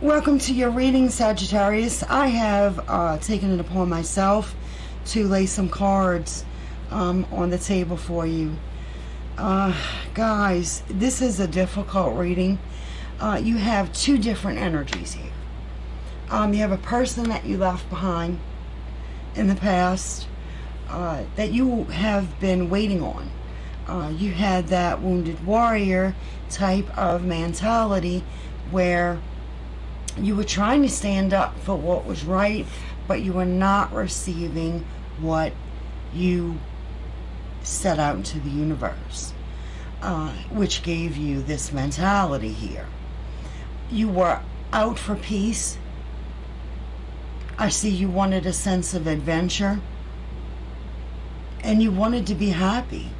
Welcome to your reading, Sagittarius. I have taken it upon myself to lay some cards on the table for you. Guys, this is a difficult reading. You have two different energies here. You have a person that you left behind in the past that you have been waiting on. You had that wounded warrior type of mentality where you were trying to stand up for what was right, but you were not receiving what you set out into the universe, which gave you this mentality here. You were out for peace. I see you wanted a sense of adventure, and you wanted to be happy.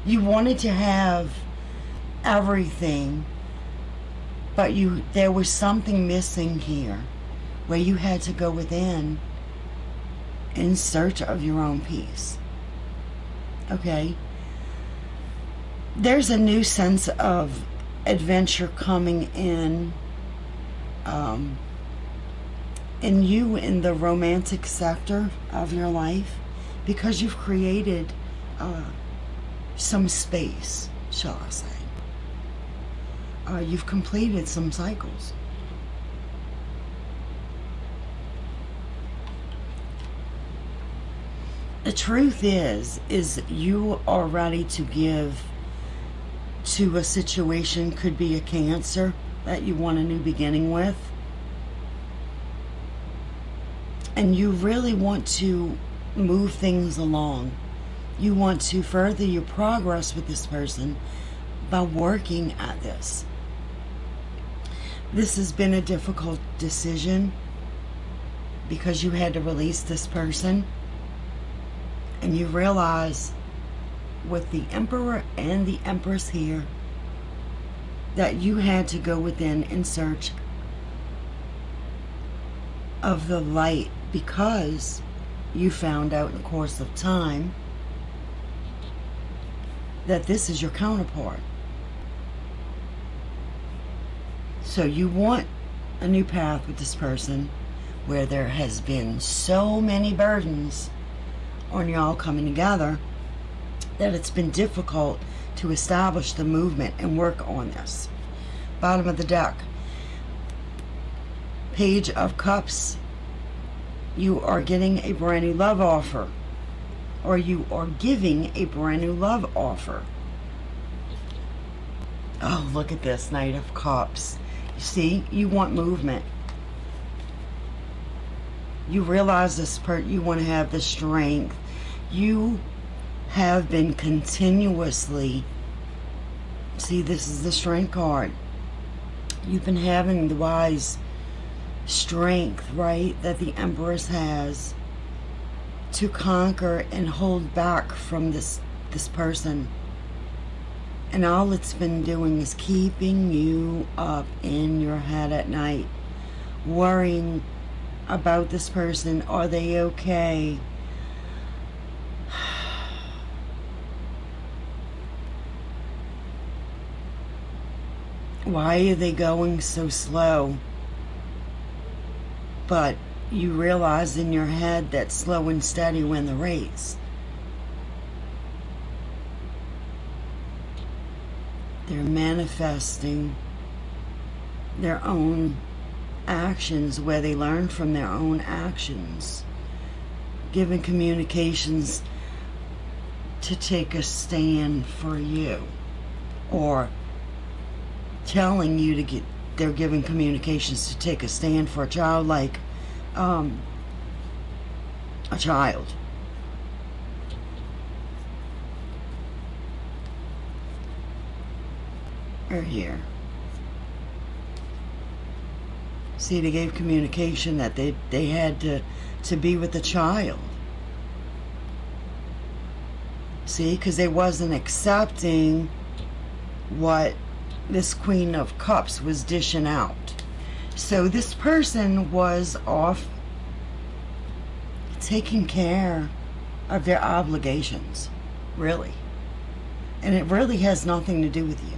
You wanted to have everything, but there was something missing here where you had to go within in search of your own peace. Okay? There's a new sense of adventure coming in you in the romantic sector of your life, because you've created some space, shall I say. You've completed some cycles. The truth is you are ready to give to a situation. Could be a Cancer that you want a new beginning with, and you really want to move things along. You want to further your progress with this person by working at this. This has been a difficult decision because you had to release this person, and you realize with the Emperor and the Empress here that you had to go within in search of the light, because you found out in the course of time that this is your counterpart. So you want a new path with this person where there has been so many burdens on y'all coming together that it's been difficult to establish the movement and work on this. Bottom of the deck, Page of Cups. You are getting a brand new love offer, or you are giving a brand new love offer. Oh, look at this, Knight of Cups. You see, you want movement. You realize this you want to have the strength. You have been continuously, see, this is the Strength card. You've been having the wise strength, right, that the Empress has to conquer and hold back from this person. And all it's been doing is keeping you up in your head at night, worrying about this person. Are they okay? Why are they going so slow? But you realize in your head that slow and steady win the race. They're manifesting their own actions where they learn from their own actions, giving communications to take a stand for you, or telling you to get, they're giving communications to take a stand for a child, like a child. Or here. See, they gave communication that they had to be with the child. See, because they wasn't accepting what this Queen of Cups was dishing out. So this person was off taking care of their obligations, really. And it really has nothing to do with you.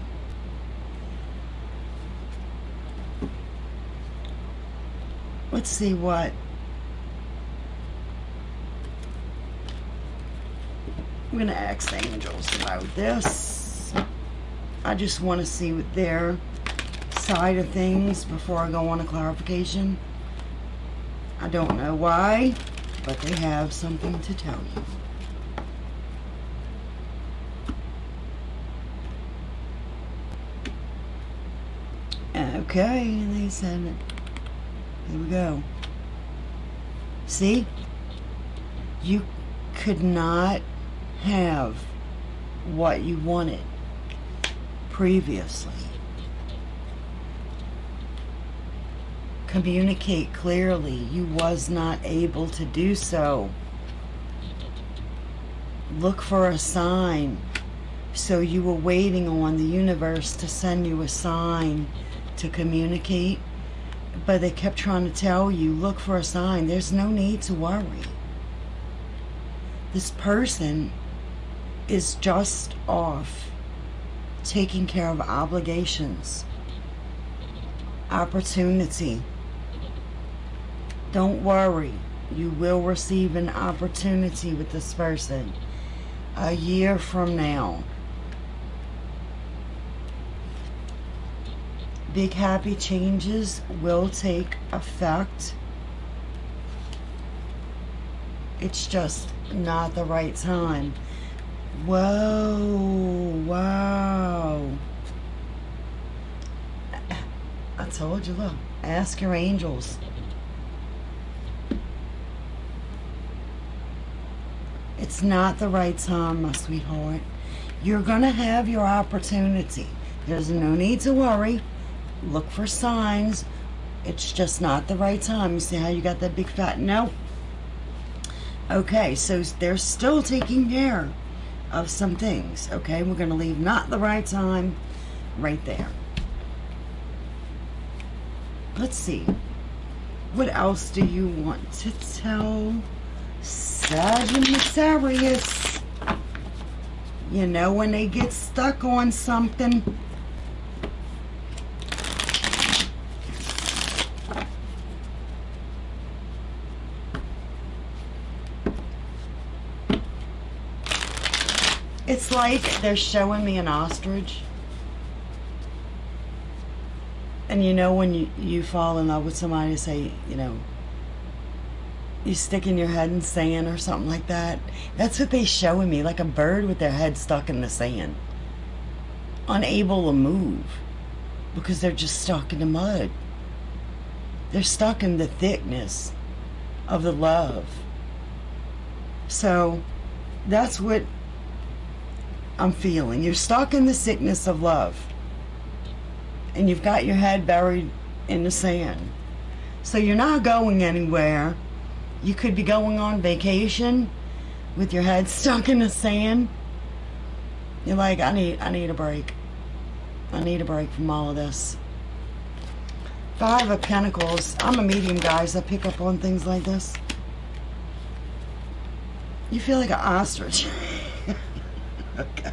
Let's see what I'm going to ask the angels about this. I just want to see what their side of things before I go on a clarification. I don't know why, but they have something to tell you. Okay, and they said it. Here we go. See? You could not have what you wanted previously. Communicate clearly. You was not able to do so. Look for a sign. So you were waiting on the universe to send you a sign to communicate, but they kept trying to tell you, look for a sign. There's no need to worry. This person is just off taking care of obligations, opportunity. Don't worry. You will receive an opportunity with this person a year from now. Big happy changes will take effect. It's just not the right time. Whoa, wow. I told you, look, ask your angels. It's not the right time, my sweetheart. You're going to have your opportunity. There's no need to worry. Look for signs. It's just not the right time. You see how you got that big fat no? Okay, so they're still taking care of some things. Okay, we're going to leave not the right time right there. Let's see. What else do you want to tell Sagittarius? You know, when they get stuck on something, it's like they're showing me an ostrich. And you know when you fall in love with somebody, say, you know, you stick in your head in sand or something like that. That's what they're showing me, like a bird with their head stuck in the sand. Unable to move because they're just stuck in the mud. They're stuck in the thickness of the love. So that's what I'm feeling. You're stuck in the sickness of love. And you've got your head buried in the sand. So you're not going anywhere. You could be going on vacation with your head stuck in the sand. You're like, I need a break. I need a break from all of this. Five of Pentacles. I'm a medium, guys. I pick up on things like this. You feel like an ostrich. Okay.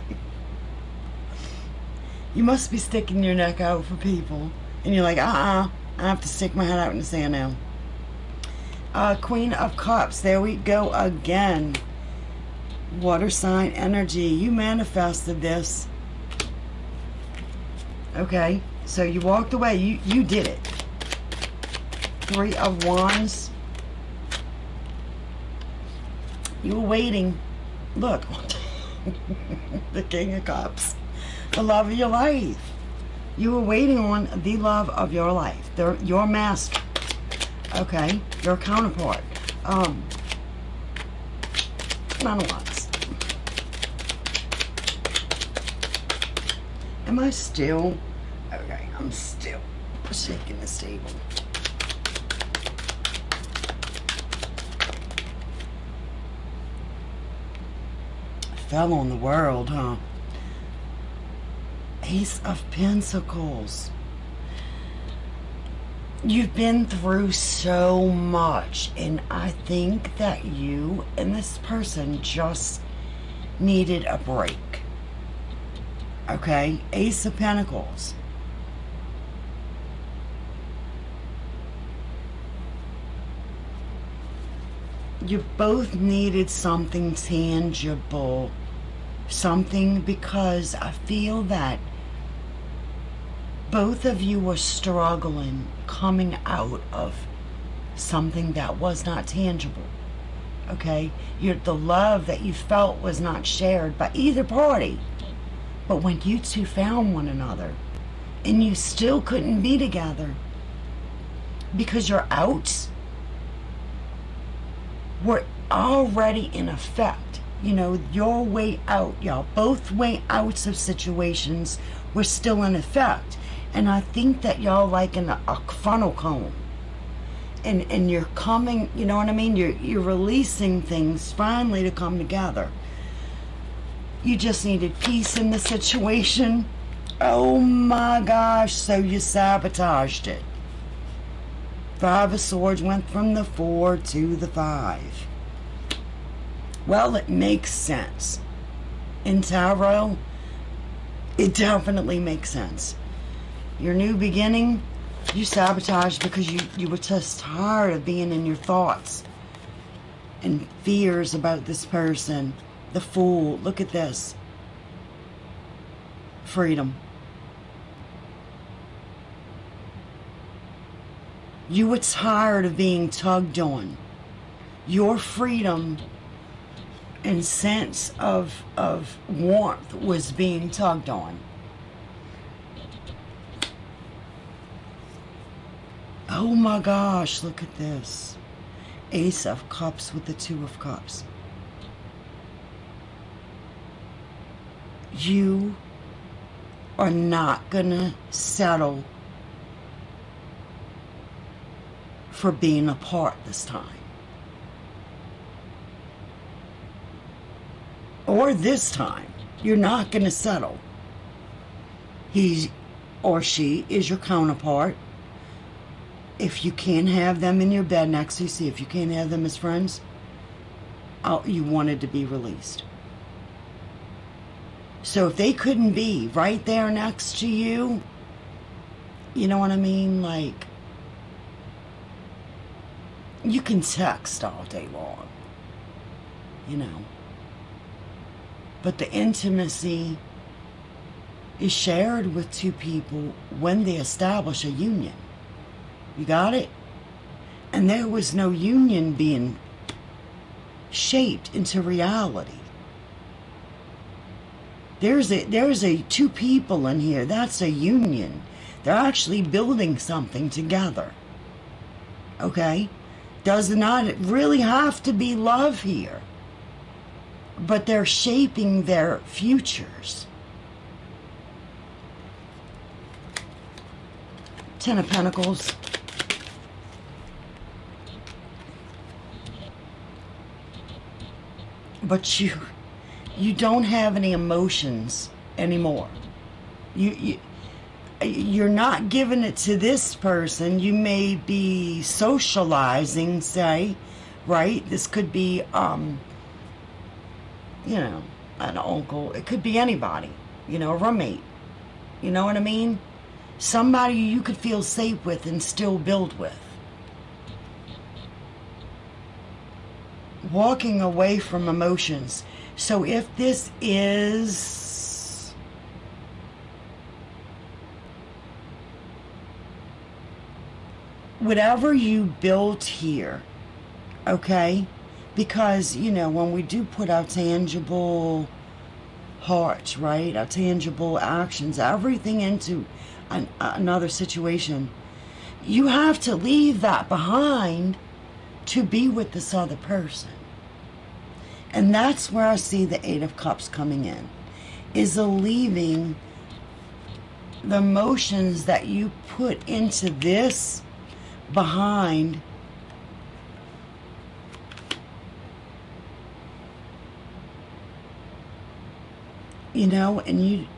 You must be sticking your neck out for people. And you're like, I have to stick my head out in the sand now. Queen of Cups. There we go again. Water sign energy. You manifested this. Okay. So you walked away. You did it. Three of Wands. You were waiting. Look. The King of Cups. The love of your life. You were waiting on the love of your life. Your master. Okay. Your counterpart. Nine of Wands. Am I still? Okay, I'm still shaking this table. Fell on the world, huh? Ace of Pentacles. You've been through so much, and I think that you and this person just needed a break. Okay? Ace of Pentacles. You both needed something tangible. Something, because I feel that both of you were struggling coming out of something that was not tangible. Okay? The love that you felt was not shared by either party. But when you two found one another, and you still couldn't be together because your outs were already in effect. Your way out, y'all, both way outs of situations were still in effect. And I think that y'all like in a funnel cone. And you're coming, you know what I mean? You're releasing things finally to come together. You just needed peace in the situation. Oh my gosh, so you sabotaged it. 5 of Swords went from the 4 to the 5. Well, it makes sense. In tarot, it definitely makes sense. Your new beginning, you sabotaged because you were just tired of being in your thoughts and fears about this person. The Fool, look at this. Freedom. You were tired of being tugged on. Your freedom and sense of warmth was being tugged on. Oh my gosh, look at this. Ace of Cups with the 2 of Cups. You are not gonna settle for being apart this time. Or this time. You're not going to settle. He or she is your counterpart. If you can't have them in your bed next to you, see if you can't have them as friends, you wanted to be released. So if they couldn't be right there next to you, you know what I mean? Like, you can text all day long, But the intimacy is shared with 2 people when they establish a union. You got it? And there was no union being shaped into reality. There's a 2 people in here. That's a union. They're actually building something together. Okay? Does not really have to be love here. But they're shaping their futures. 10 of Pentacles. But you don't have any emotions anymore. You're not giving it to this person. You may be socializing, say, right? This could be an uncle. It could be anybody, a roommate. You know what I mean? Somebody you could feel safe with and still build with. Walking away from emotions. So if this is whatever you built here, okay? Because, when we do put our tangible hearts, right? Our tangible actions, everything into another situation, you have to leave that behind to be with this other person. And that's where I see the 8 of Cups coming in. Is leaving the emotions that you put into this behind. And you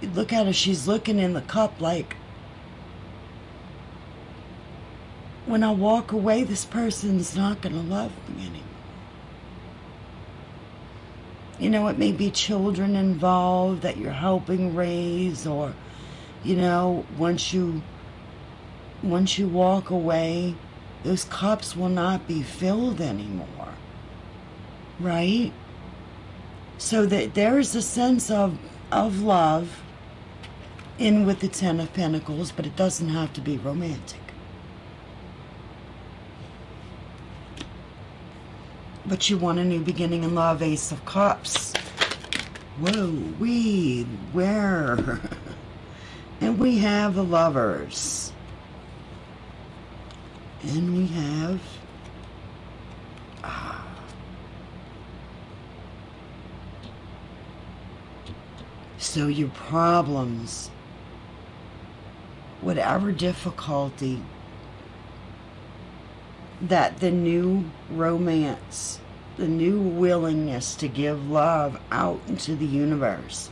look at her, she's looking in the cup like, when I walk away, this person's not going to love me anymore. It may be children involved that you're helping raise, or, once you walk away, those cups will not be filled anymore. right? So that there is a sense of love in with the Ten of Pentacles, but it doesn't have to be romantic. But you want a new beginning in love. Ace of Cups. Whoa, where? And we have the Lovers. And we have... So your problems, whatever difficulty that the new romance, the new willingness to give love out into the universe,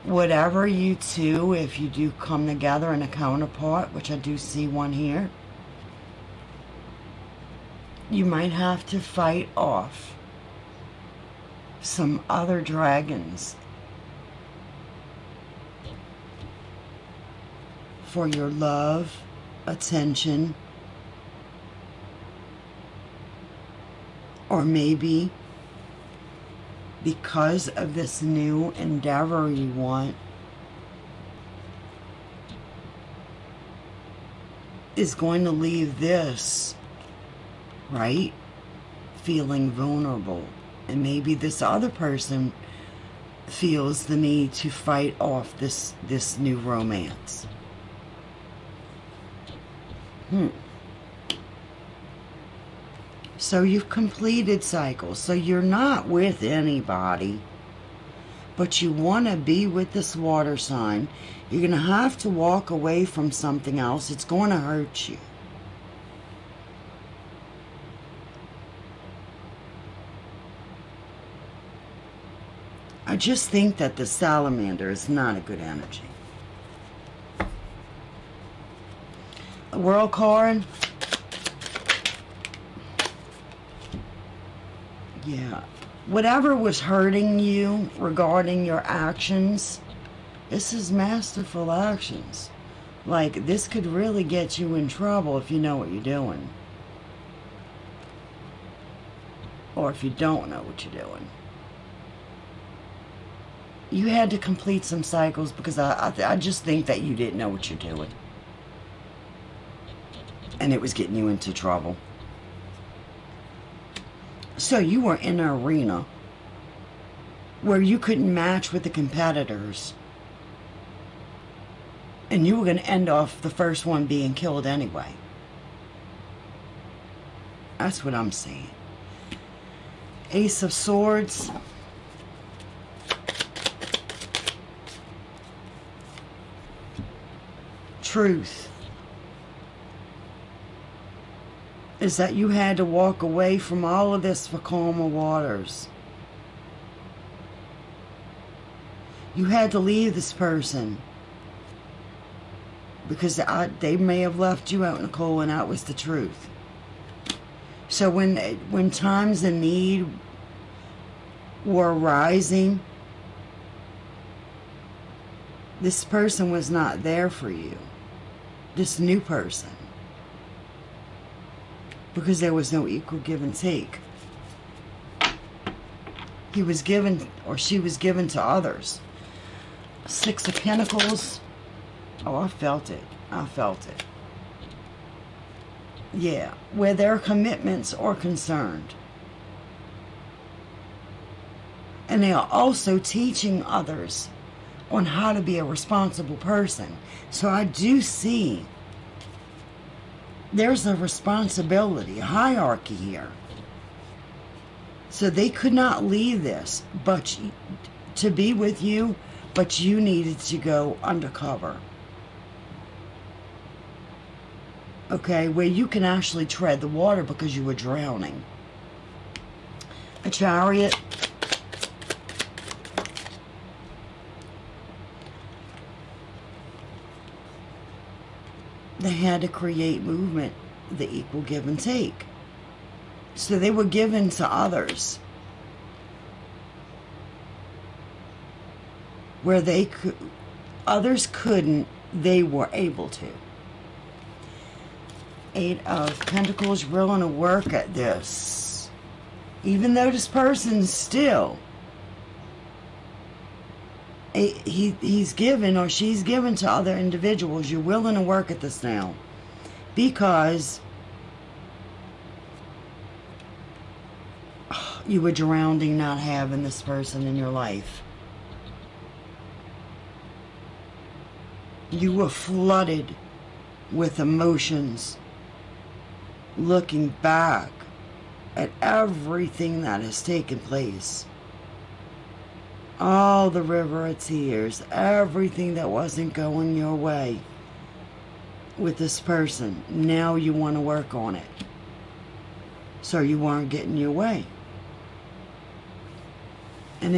whatever you two, if you do come together in a counterpart, which I do see one here, you might have to fight off some other dragons for your love, attention, or maybe because of this new endeavor you want is going to leave this, right, feeling vulnerable. And maybe this other person feels the need to fight off this new romance. So you've completed cycles. So you're not with anybody, but you want to be with this water sign. You're going to have to walk away from something else. It's going to hurt you. I just think that the salamander is not a good energy. The World card. Yeah. Whatever was hurting you regarding your actions, this is masterful actions. Like, this could really get you in trouble if you know what you're doing. Or if you don't know what you're doing. You had to complete some cycles because I just think that you didn't know what you're doing. And it was getting you into trouble. So you were in an arena where you couldn't match with the competitors. And you were going to end off the first one being killed anyway. That's what I'm saying. Ace of Swords. Truth is that you had to walk away from all of this for calmer waters. You had to leave this person because they may have left you out in the cold, and that was the truth. So when times of need were rising, this person was not there for you. This new person. Because there was no equal give and take. He was given, or she was given to others. Six of Pentacles. Oh, I felt it. I felt it. Yeah, where their commitments are concerned. And they are also teaching others on how to be a responsible person. So I do see there's a responsibility, a hierarchy here. So they could not leave this but to be with you, but you needed to go undercover. Okay, where you can actually tread the water because you were drowning. A Chariot. They had to create movement, the equal give and take. So they were given to others where others couldn't, they were able to. Eight of Pentacles, willing to work at this. Even though this person's still, he's given or she's given to other individuals, you're willing to work at this now. Because you were drowning not having this person in your life. You were flooded with emotions, looking back at everything that has taken place. All the river of tears, everything that wasn't going your way with this person. Now you want to work on it, so you weren't getting your way. And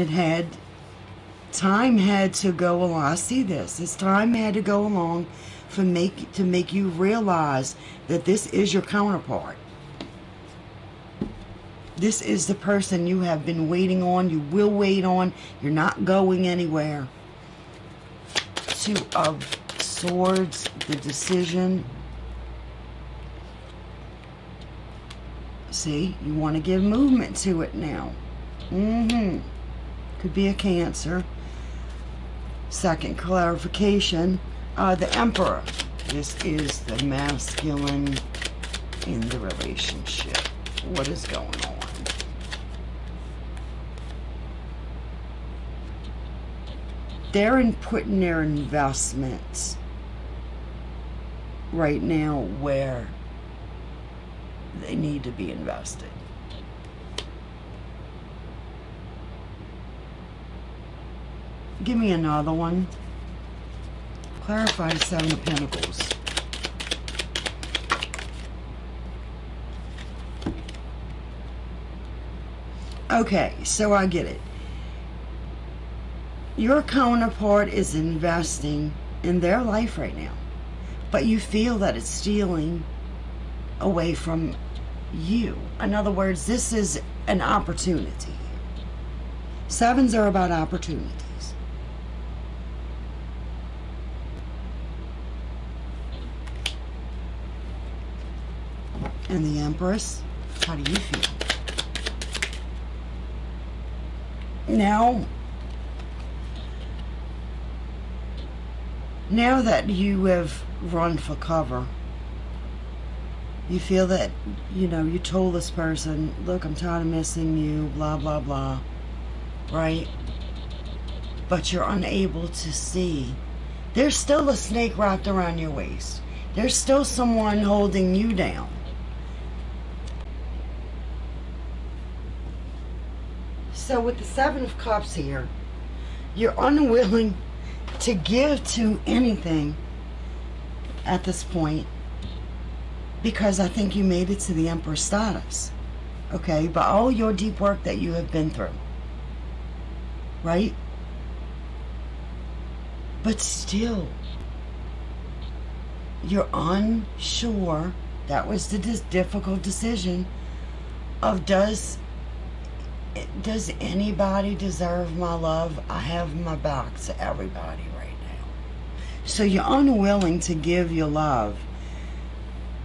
time had to go along. I see this time had to go along to make you realize that this is your counterpart. This is the person you have been waiting on, you will wait on, you're not going anywhere. Two of Swords, the decision. See, you want to give movement to it now. Could be a Cancer. Second clarification, the Emperor. This is the masculine in the relationship. What is going on? They're putting their investments right now where they need to be invested. Give me another one. Clarify the Seven of Pentacles. Okay, so I get it. Your counterpart is investing in their life right now, but you feel that it's stealing away from you. In other words, this is an opportunity. Sevens are about opportunities. And the Empress, how do you feel? Now that you have run for cover, you feel that, you told this person, look, I'm tired of missing you, blah, blah, blah, right? But you're unable to see. There's still a snake wrapped around your waist. There's still someone holding you down. So with the Seven of Cups here, you're unwilling to give to anything at this point because I think you made it to the Emperor status, okay, by all your deep work that you have been through, right? But still, you're unsure. That was the difficult decision of does anybody deserve my love? I have my back to everybody right now. So you're unwilling to give your love.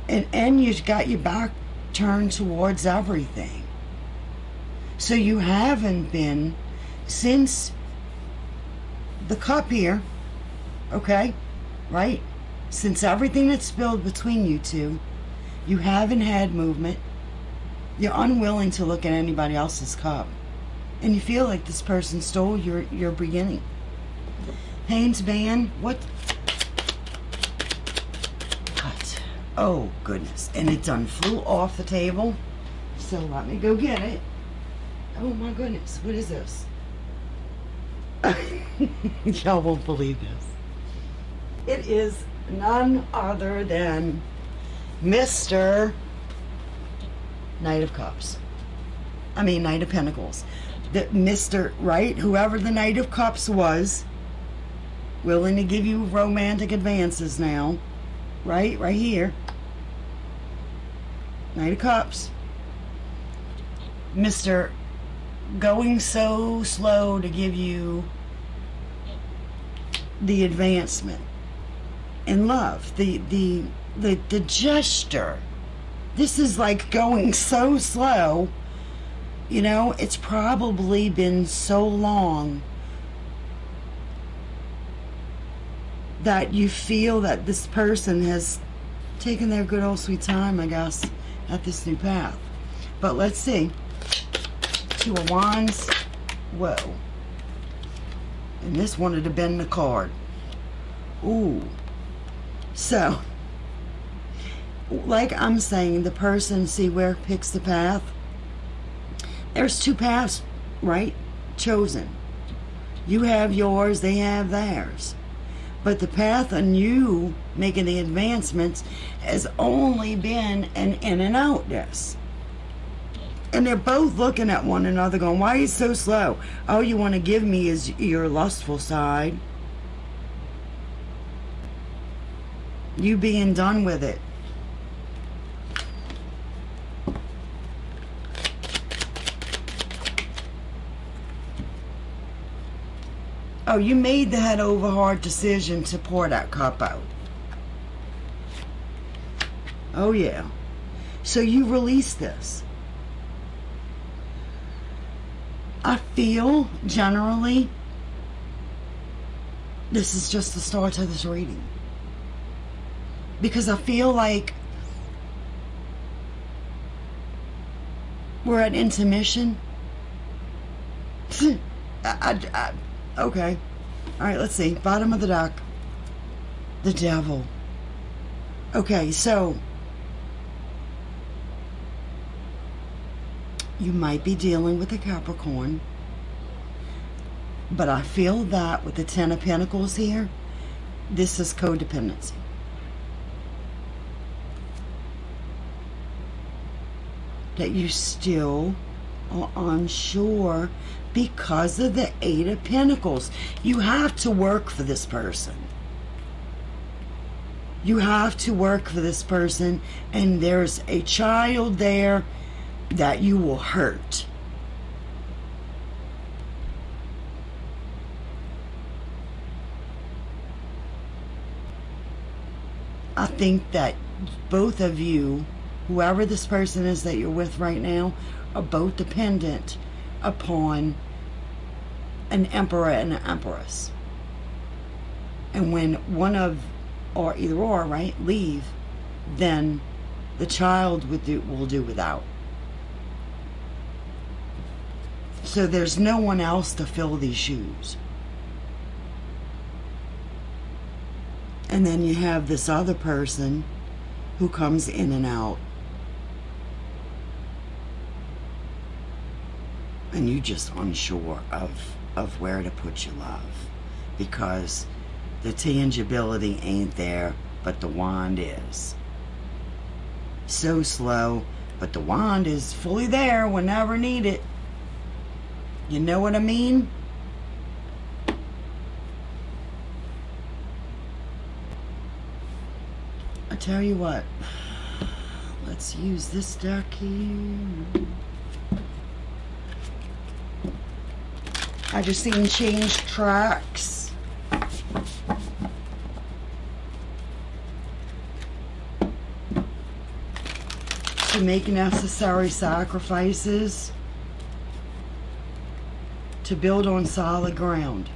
And you've got your back turned towards everything. So you haven't been, since the cup here, okay, right? Since everything that's spilled between you two, you haven't had movement. You're unwilling to look at anybody else's cup. And you feel like this person stole your beginning. Haynes Band, what? Cut. Oh, goodness. And it done flew off the table. So let me go get it. Oh, my goodness. What is this? Y'all won't believe this. It is none other than Mr. Knight of Cups. I mean, Knight of Pentacles. The Mr. Right? Whoever the Knight of Cups was, willing to give you romantic advances now. Right? Right here. Knight of Cups. Mr. Going so slow to give you the advancement in love. The gesture. This is like going so slow You know, it's probably been so long that you feel that this person has taken their good old sweet time, I guess, at this new path. But let's see. Two of Wands. Whoa. And this wanted to bend the card. Ooh. So, like I'm saying, the person, see where picks the path? There's two paths, right? Chosen. You have yours, they have theirs. But the path on you making the advancements has only been an in and out this. And they're both looking at one another going, why are you so slow? All you want to give me is your lustful side. You being done with it. Oh, you made the head over heart decision to pour that cup out. Oh, yeah. So you release this. I feel, generally, this is just the start of this reading. Because I feel like we're at intermission. Okay. All right, let's see. Bottom of the deck. The Devil. Okay, so you might be dealing with a Capricorn, but I feel that with the Ten of Pentacles here, this is codependency. That you still are unsure because of the Eight of Pentacles. You have to work for this person. You have to work for this person, and there's a child there that you will hurt. I think that both of you, whoever this person is that you're with right now, are both dependent upon an emperor and an empress. And when one of, or either or, right, leave, then the child will do without. So there's no one else to fill these shoes. And then you have this other person who comes in and out. And you just unsure of where to put your love. Because the tangibility ain't there, but the wand is. So slow, but the wand is fully there whenever needed. You know what I mean? I tell you what, let's use this deck here. I just seen change tracks. To make necessary sacrifices to build on solid ground.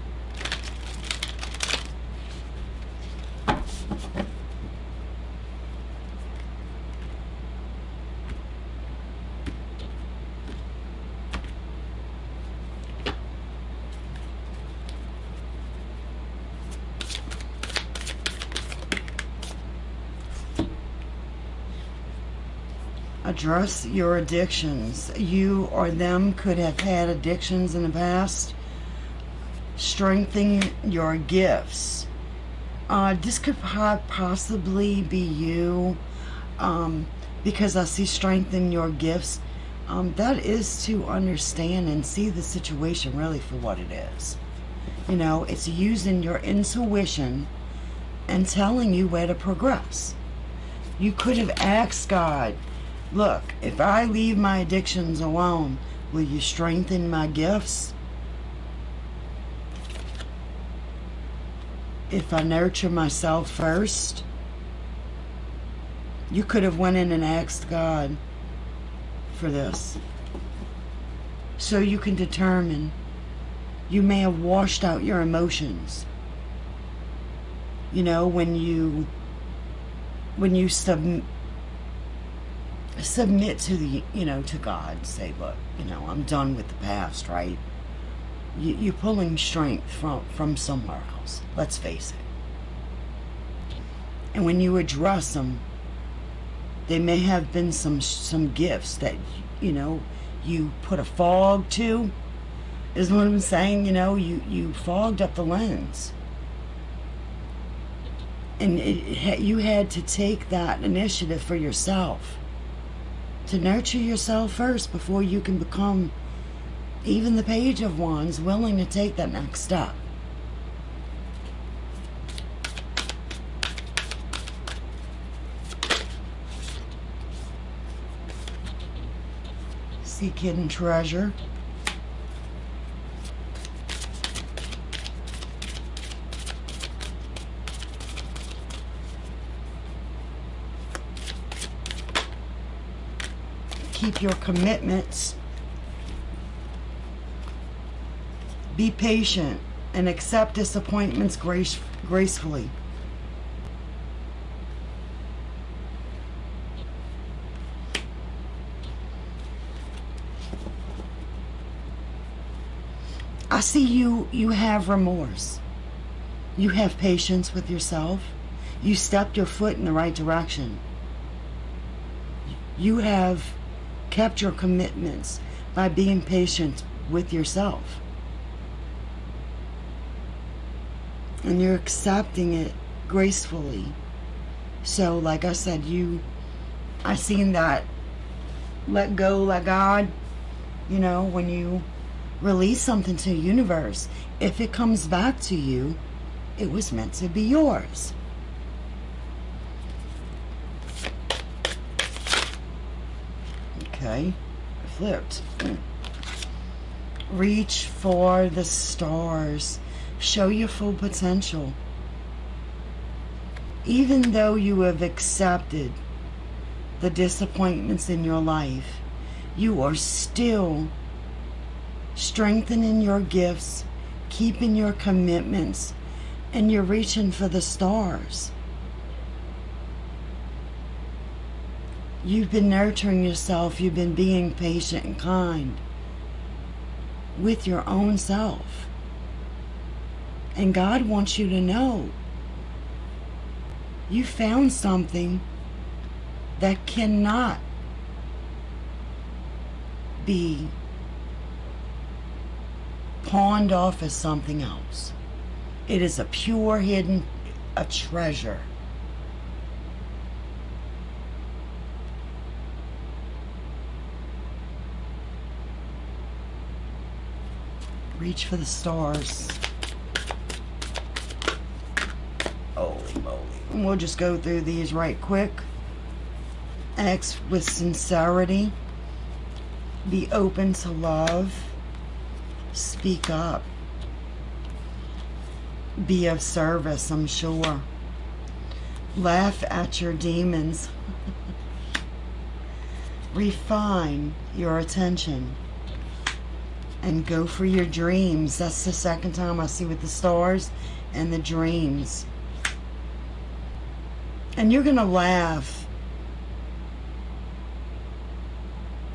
Address your addictions. You or them could have had addictions in the past. Strengthen your gifts. This could possibly be you, because I see strengthen your gifts. That is to understand and see the situation really for what it is. You know, it's using your intuition and telling you where to progress. You could have asked God, look, if I leave my addictions alone, will you strengthen my gifts? If I nurture myself first? You could have went in and asked God for this. so you can determine. You may have washed out your emotions. You know, when you submit to the, to God, say, look, I'm done with the past, right? You're pulling strength from somewhere else. Let's face it. And when you address them, they may have been some gifts that, you put a fog to, is what I'm saying. You fogged up the lens. And you had to take that initiative for yourself, to nurture yourself first before you can become even the Page of Wands, willing to take that next step. Seek hidden treasure. Keep your commitments. Be patient and accept disappointments gracefully. I see you have remorse. You have patience with yourself. You stepped your foot in the right direction. You have kept your commitments by being patient with yourself. And you're accepting it gracefully. So, like I said, I seen that let go, let God, when you release something to the universe, if it comes back to you, it was meant to be yours. Okay, flipped. Reach for the stars. Show your full potential. Even though you have accepted the disappointments in your life, you are still strengthening your gifts, keeping your commitments, and you're reaching for the stars. You've been nurturing yourself. You've been being patient and kind with your own self. And God wants you to know you found something that cannot be pawned off as something else. It is a pure hidden, a treasure. Reach for the stars. Holy moly. And we'll just go through these right quick. Act with sincerity. Be open to love. Speak up. Be of service, I'm sure. Laugh at your demons. Refine your attention. And go for your dreams. That's the second time I see with the stars and the dreams. And you're going to laugh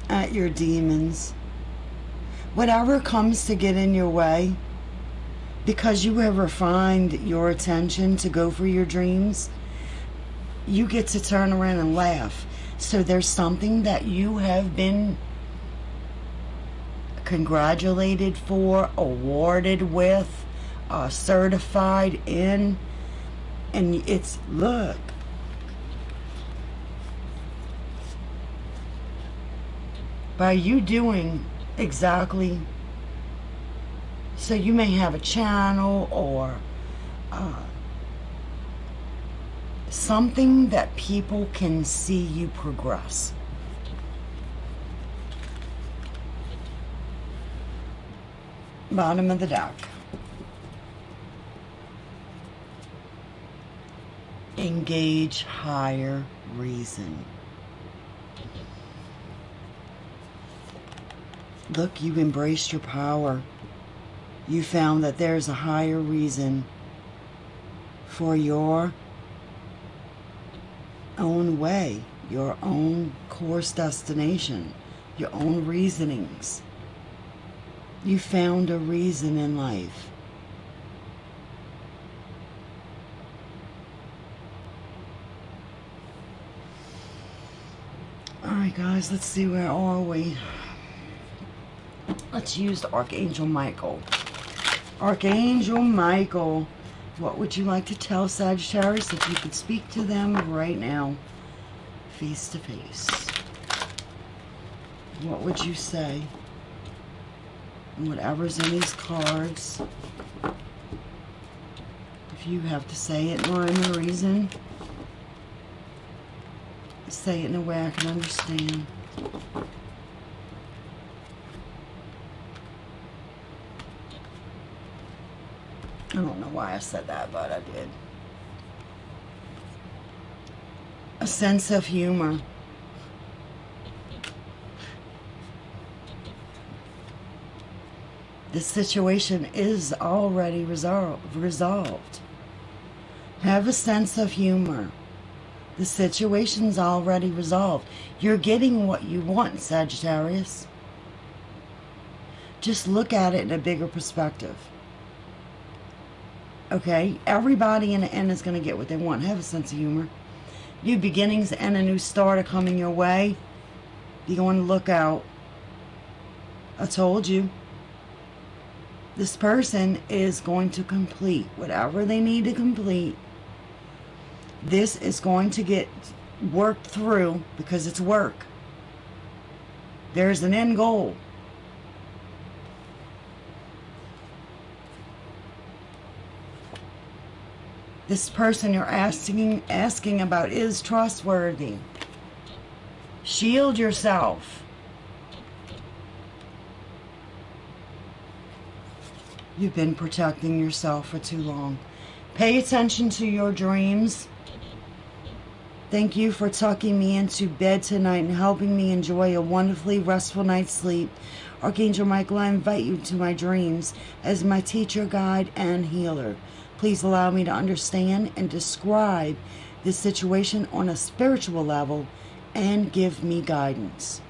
at your demons. Whatever comes to get in your way, because you have refined your attention to go for your dreams, you get to turn around and laugh. So there's something that you have been congratulated for, awarded with, certified in, and it's, look, by you doing exactly, so you may have a channel or something that people can see you progress. Bottom of the deck. Engage higher reason. Look, you've embraced your power. You found that there's a higher reason for your own way, your own course destination, your own reasonings. You found a reason in life. Alright guys, let's see, where are we? Let's use Archangel Michael. Archangel Michael, what would you like to tell Sagittarius if you could speak to them right now, face to face? What would you say? Whatever's in these cards. If you have to say it in rhyme and reason, say it in a way I can understand. I don't know why I said that, but I did. A sense of humor. This situation is already resolved. Have a sense of humor. The situation's already resolved. You're getting what you want, Sagittarius. Just look at it in a bigger perspective. Okay? Everybody in the end is going to get what they want. Have a sense of humor. New beginnings and a new start are coming your way. Be on the lookout. I told you. This person is going to complete whatever they need to complete. This is going to get worked through because it's work. There's an end goal. This person you're asking about is trustworthy. Shield yourself. You've been protecting yourself for too long. Pay attention to your dreams. Thank you for tucking me into bed tonight and helping me enjoy a wonderfully restful night's sleep. Archangel Michael, I invite you to my dreams as my teacher, guide, and healer. Please allow me to understand and describe this situation on a spiritual level and give me guidance.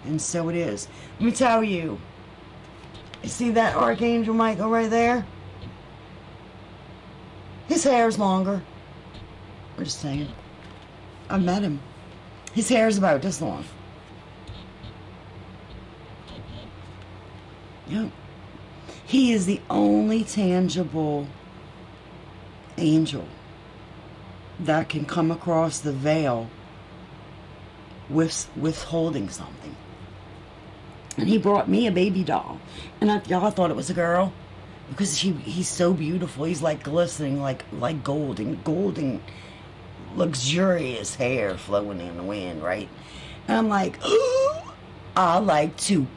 And so it is. Let me tell you. You see that Archangel Michael right there? His hair's longer. I'm just saying. I met him. His hair's about this long. Yep. He is the only tangible angel that can come across the veil withholding something. And he brought me a baby doll. And y'all thought it was a girl. Because he's so beautiful. He's like glistening like golden, luxurious hair flowing in the wind, right? And I'm like, oh, I like to.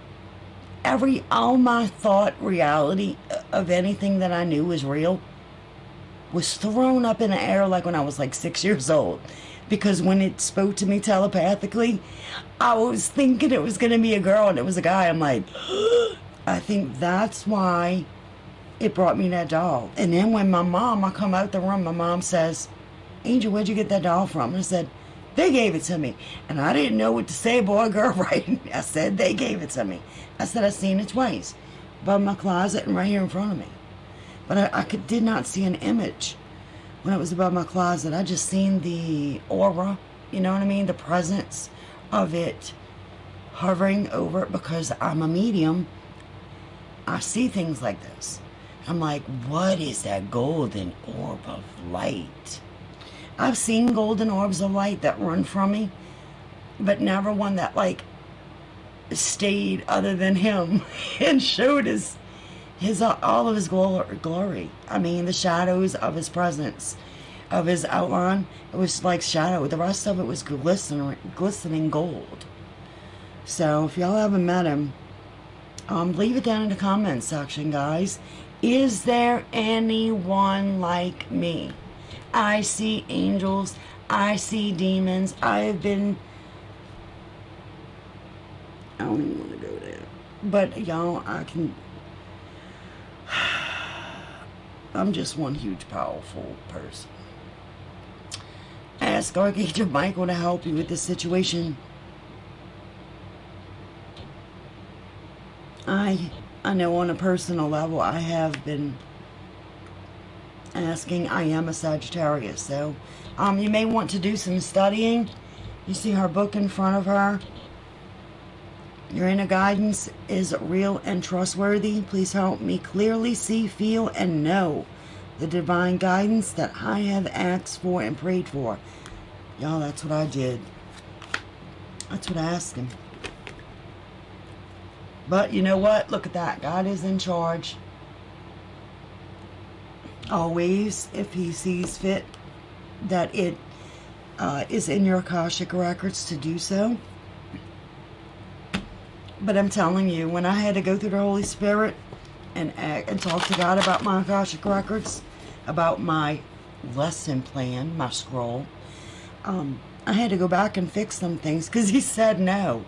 All my thought reality of anything that I knew was real was thrown up in the air like when I was like 6 years old. Because when it spoke to me telepathically, I was thinking it was going to be a girl and it was a guy. I'm like, I think that's why it brought me that doll. And then when I come out the room, my mom says, Angel, where'd you get that doll from? And I said, they gave it to me. And I didn't know what to say, boy, girl, right? I said, they gave it to me. I said, I seen it twice. Above my closet and right here in front of me. But I did not see an image when it was above my closet. I just seen the aura, you know what I mean? The presence of it hovering over it because I'm a medium. I see things like this. I'm like, what is that golden orb of light? I've seen golden orbs of light that run from me, but never one that like stayed other than him and showed his all of his glory. I mean, the shadows of his presence, of his outline, it was like shadow. The rest of it was glistening gold. So if y'all haven't met him, leave it down in the comments section, guys. Is there anyone like me? I see angels. I see demons. I don't even want to go there. But y'all, I'm just one huge powerful person. Ask Archangel Michael to help you with this situation. I know on a personal level I have been asking. I am a Sagittarius, so you may want to do some studying. You see her book in front of her. Your inner guidance is real and trustworthy. Please help me clearly see, feel, and know the divine guidance that I have asked for and prayed for. Y'all, that's what I did. That's what I asked him. But you know what? Look at that. God is in charge. Always, if he sees fit that it is in your Akashic records to do so. But I'm telling you, when I had to go through the Holy Spirit and talk to God about my Akashic records, about my lesson plan, my scroll, I had to go back and fix some things because he said no.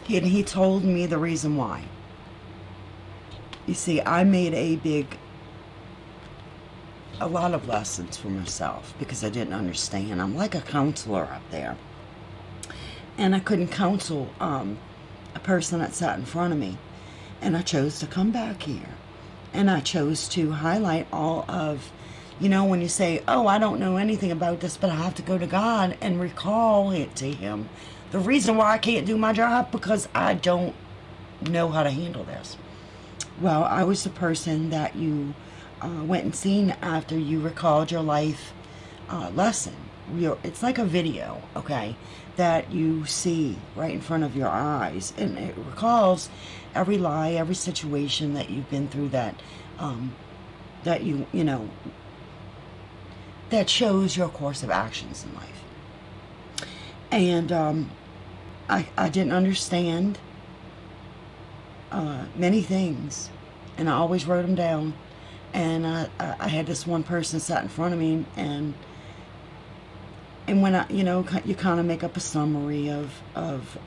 And he told me the reason why. You see, I made a lot of lessons for myself because I didn't understand. I'm like a counselor up there. And I couldn't counsel a person that sat in front of me. And I chose to come back here. And I chose to highlight all of, you know, when you say, oh, I don't know anything about this, but I have to go to God and recall it to him. The reason why I can't do my job, because I don't know how to handle this. Well, I was the person that you went and seen after you recalled your life lesson. It's like a video, okay, that you see right in front of your eyes. And it recalls every lie, every situation that you've been through that you know, that shows your course of actions in life. And I didn't understand many things, and I always wrote them down. And I had this one person sat in front of me, and when I, you know, you kind of make up a summary of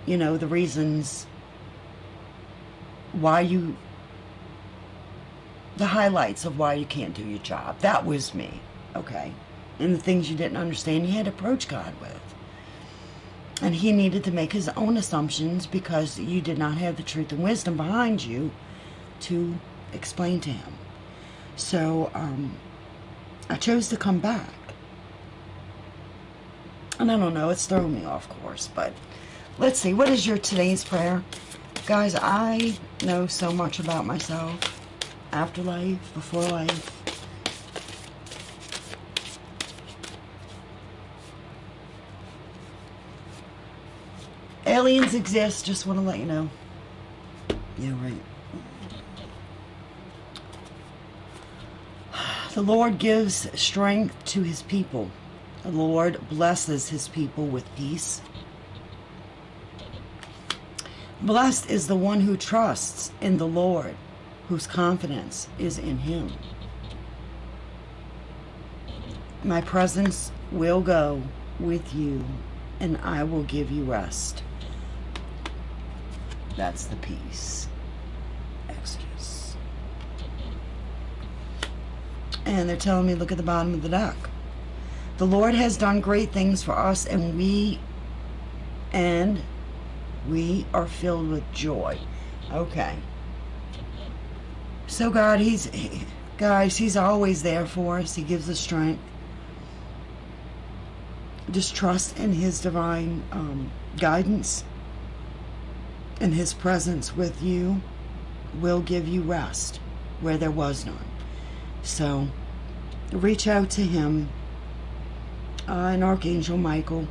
you know, the reasons why the highlights of why you can't do your job. That was me, okay? And the things you didn't understand, you had to approach God with. And he needed to make his own assumptions because you did not have the truth and wisdom behind you to explain to him. So I chose to come back. And I don't know, it's thrown me off course, but let's see, what is your today's prayer? Guys, I know so much about myself. Afterlife, before life. Aliens exist, just want to let you know. Yeah, right. The Lord gives strength to his people. The Lord blesses his people with peace. Blessed is the one who trusts in the Lord, whose confidence is in him. My presence will go with you, and I will give you rest. That's the peace. Exodus. And they're telling me, look at the bottom of the deck. The Lord has done great things for us, and we are filled with joy. Okay. So God, he's always there for us. He gives us strength. Just trust in his divine guidance, and his presence with you will give you rest where there was none. So reach out to him and Archangel Michael.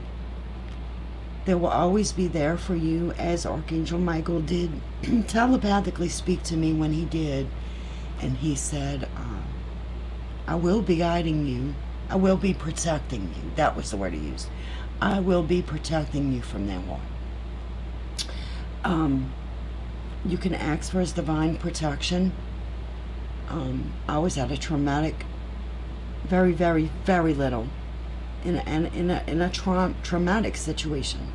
They will always be there for you, as Archangel Michael did telepathically speak to me when he did. And he said, I will be guiding you. I will be protecting you. That was the word he used. I will be protecting you from now on. You can ask for his divine protection. I was at a traumatic, very, very, very little, in a traumatic situation,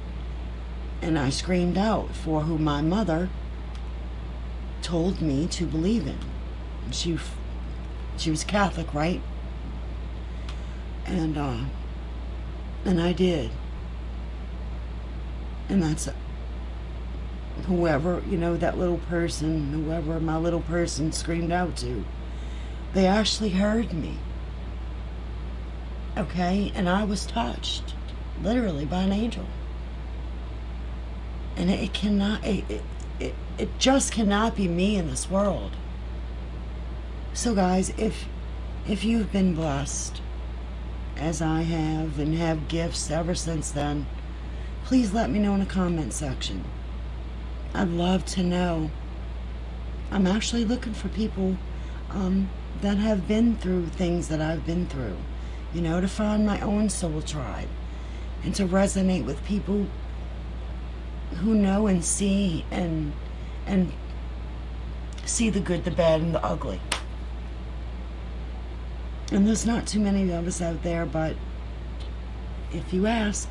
and I screamed out for who my mother told me to believe in. She was Catholic, right? And I did. And that's whoever, that little person, whoever my little person screamed out to, they actually heard me. Okay? And I was touched, literally, by an angel. And it just cannot be me in this world. So guys, if you've been blessed, as I have, and have gifts ever since then, please let me know in the comment section. I'd love to know. I'm actually looking for people that have been through things that I've been through, to find my own soul tribe, and to resonate with people who know and see and see the good, the bad, and the ugly. And there's not too many of us out there, but if you ask,